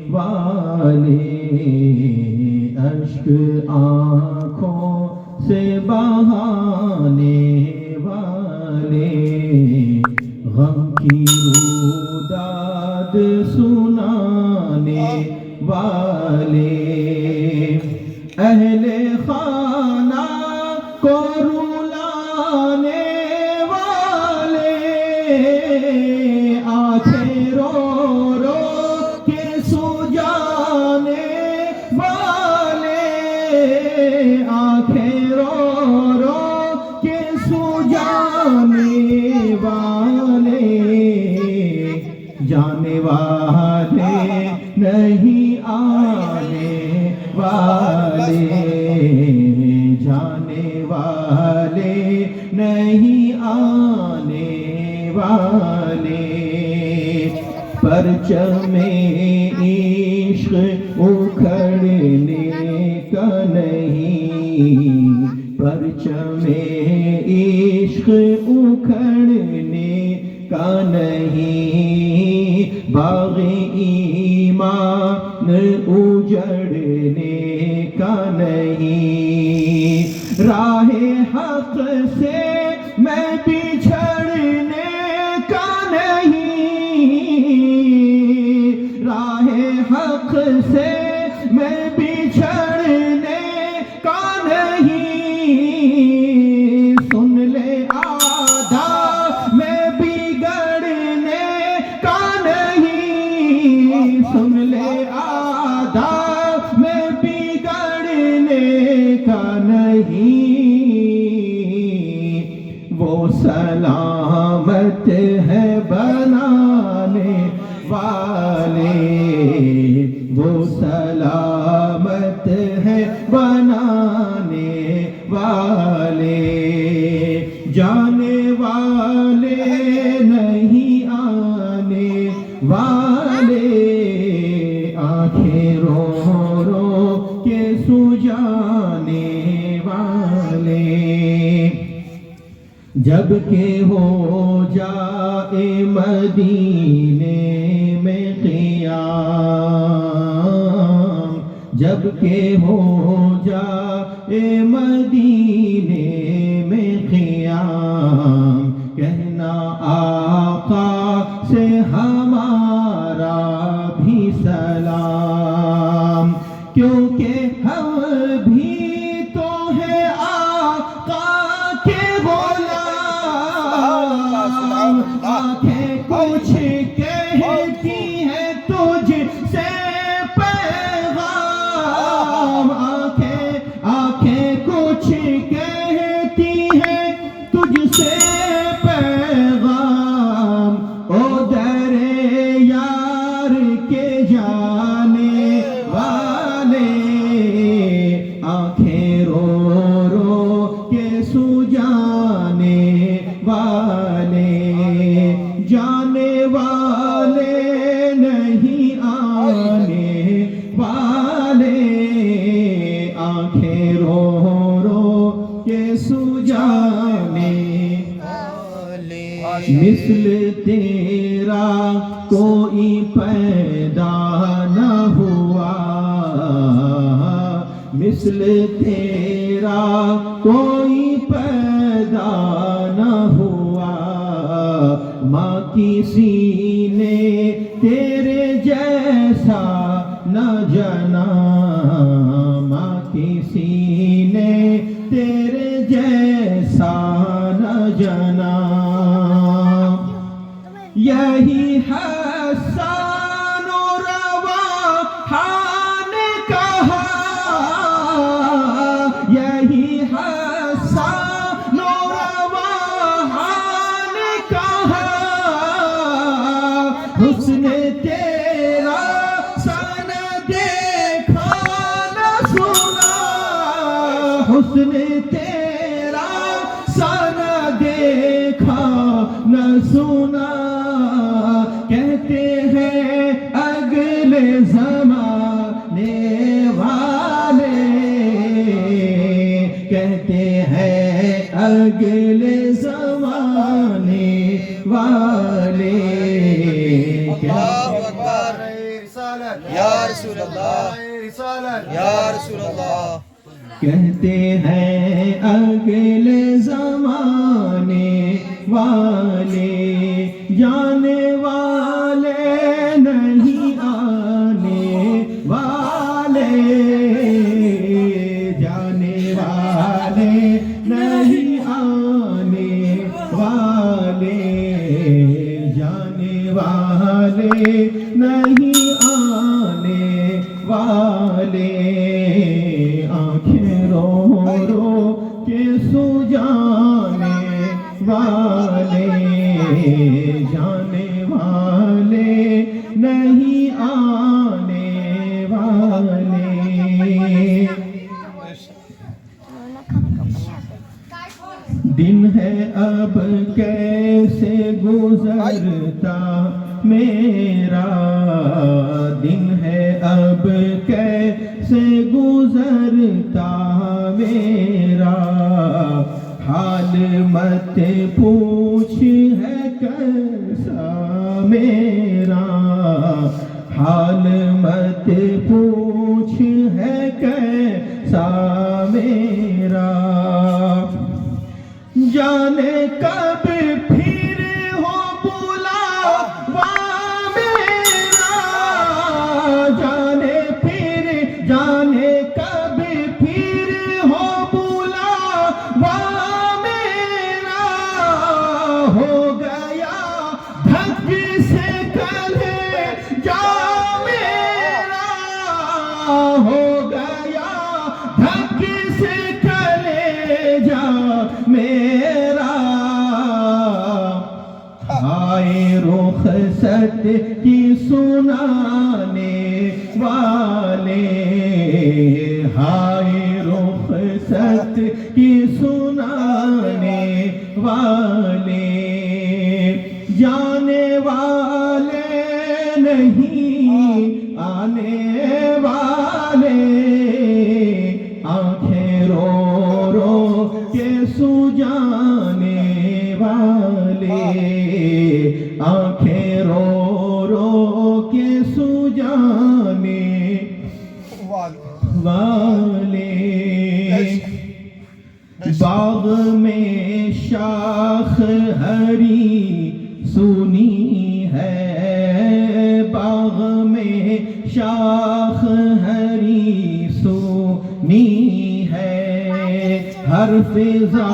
والے اشک آنکھوں سے بہانے والے غم کی روداد سنانے والے اہل خانہ کو رلانے والے آنکھیں رو رو کے سجانے والے آنکھیں رو رو کے سجانے والے جانے والے نہیں آنے والے جانے والے نہیں آنے والے پرچم عشق اکھڑنے کا نہیں پرچم عشق اکھڑنے کا نہیں باغ ایمان اجڑنے کا نہیں راہ حق سے میں بچھڑنے کا نہیں راہ حق سے میں بچھڑنے کا نہیں سن لے آدھا میں بگڑنے کا نہیں سن لے آدھا میں بگڑنے کا نہیں وہ سلامت ہے بنانے والے وہ سلامت ہے بنانے والے جانے والے نہیں آنے والے آنکھیں رو رو کے سجانے والے جب کہ ہو جائے مدینے میں قیام جب کہ ہو جائے مدینے میں قیام کہنا آقا سے ہمارا بھی سلام کیونکہ ہم بھی تو ہے آقا کے غلام آنکھیں کچھ کہتی ہیں تجھ سے پیغام آنکھیں کچھ کہتی ہیں تجھ سے پیغام او در یار کے جانے والے آنکھیں رو رو کے سجانے والے جانے والے نہیں آنے والے آنکھیں رو رو کے سجانے مثل تیرا کوئی پیدا نہ ہوا مثل تیرا کوئی پیدا نہ ہوا ماں کسی نے تیرے جیسا نہ جنا ماں کسی نے تیرے جیسا نہ جنا یہی حسان و رواحان نے کہا یہی حسان و رواحان نے کہا حسن تیرا سن دیکھا نہ سنا حسن تیرا سن دیکھا نہ سنا کہتے ہیں اگلے زمانے والے کہتے ہیں اگلے زمانے والے یا رسول اللہ یا رسول اللہ. کہتے ہیں اگلے زمانے والے جانے والے نہیں آنے والے، جانے والے نہیں آنے والے، جانے والے نہیں آنے والے، آنکھیں رو رو کے سو جانے والے، جانے والے نہیں آنے والے. دن ہے اب کیسے گزرتا میرا، دن ہے اب کیسے گزرتا میرا، حال مت پوچھ ہے کیسا میرا، حال مت پوچھ ہے کیسا میرا، جانے کب پھر ہو بلاوا میرا، جانے کب پھر ہو بلاوا میرا، ہو گیا دھک سے کلے جا میرا، ہو گیا دھک سے کلے جا میرا، آئے رخصت کی سنانے والے، ہائے رخصت کی سنانے والے، جانے والے نہیں آنے والے، آنکھیں رو رو کے سو جانے والے، آنکھیں رو رو کے سو جانے والے. باغ میں شاخ ہری سنی ہے، باغ میں شاخ ہری سنی ہے، ہر فضا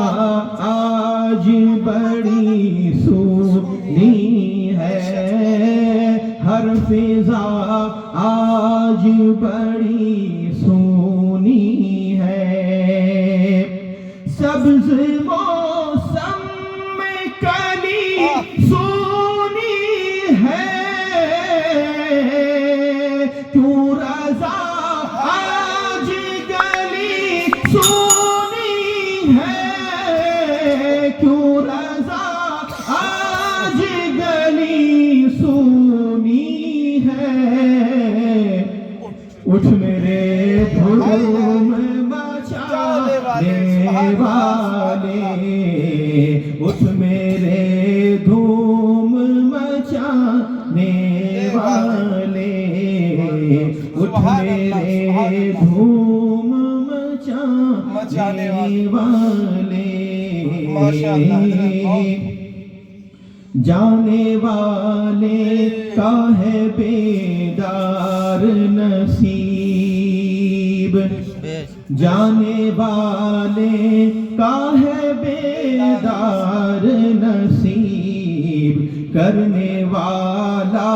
آج بڑی سنی ہے، ہر فضا آج بڑی سنی ہے، سبز موسم میں کلی سونی ہے، کیوں رضا آج گلی سونی ہے، کیوں رضا آج گلی سونی ہے، اٹھ میرے دھوم مچانے والے، اٹھ میرے دھوم مچانے والے، اٹھ میرے دھوم مچانے والے، جانے والے کا ہے بیدار نصیب، جانے والے کا ہے بیدار نصیب، کرنے والا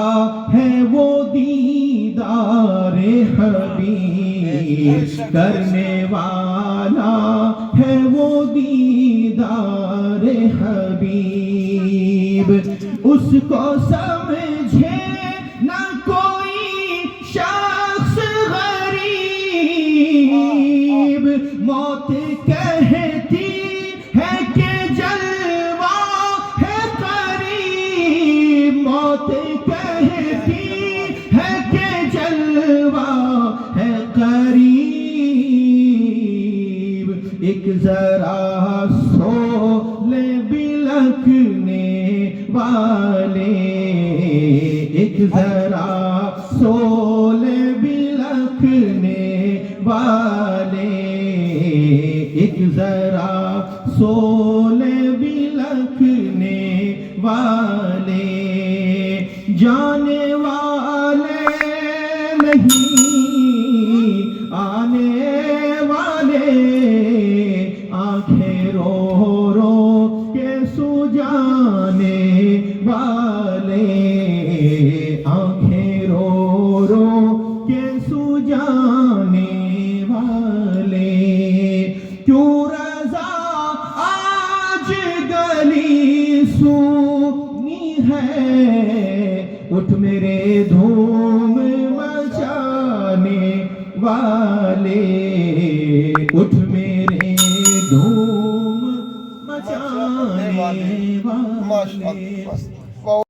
ہے وہ دیدار حبیب، کرنے والا ہے وہ دیدار حبیب، اس کو سمجھے نہ کوئی شخص غریب، موت کہتی ہے کہ جلوہ ہے قریب، موت کہتی ہے کہ جلوہ ہے قریب، ایک ذرا سو لے بلکنے والے، ایک ذرا سو والے ایک ذرا سولے بلکنے والے جانے والے نہیں آنے والے آنکھیں رو رو کے سو جانے والے آنکھیں رو رو کے سو جانے والے کیوں رضا آج گلی سونی ہے اٹھ میرے دھوم مچانے والے اٹھ میرے دھوم مچانے والے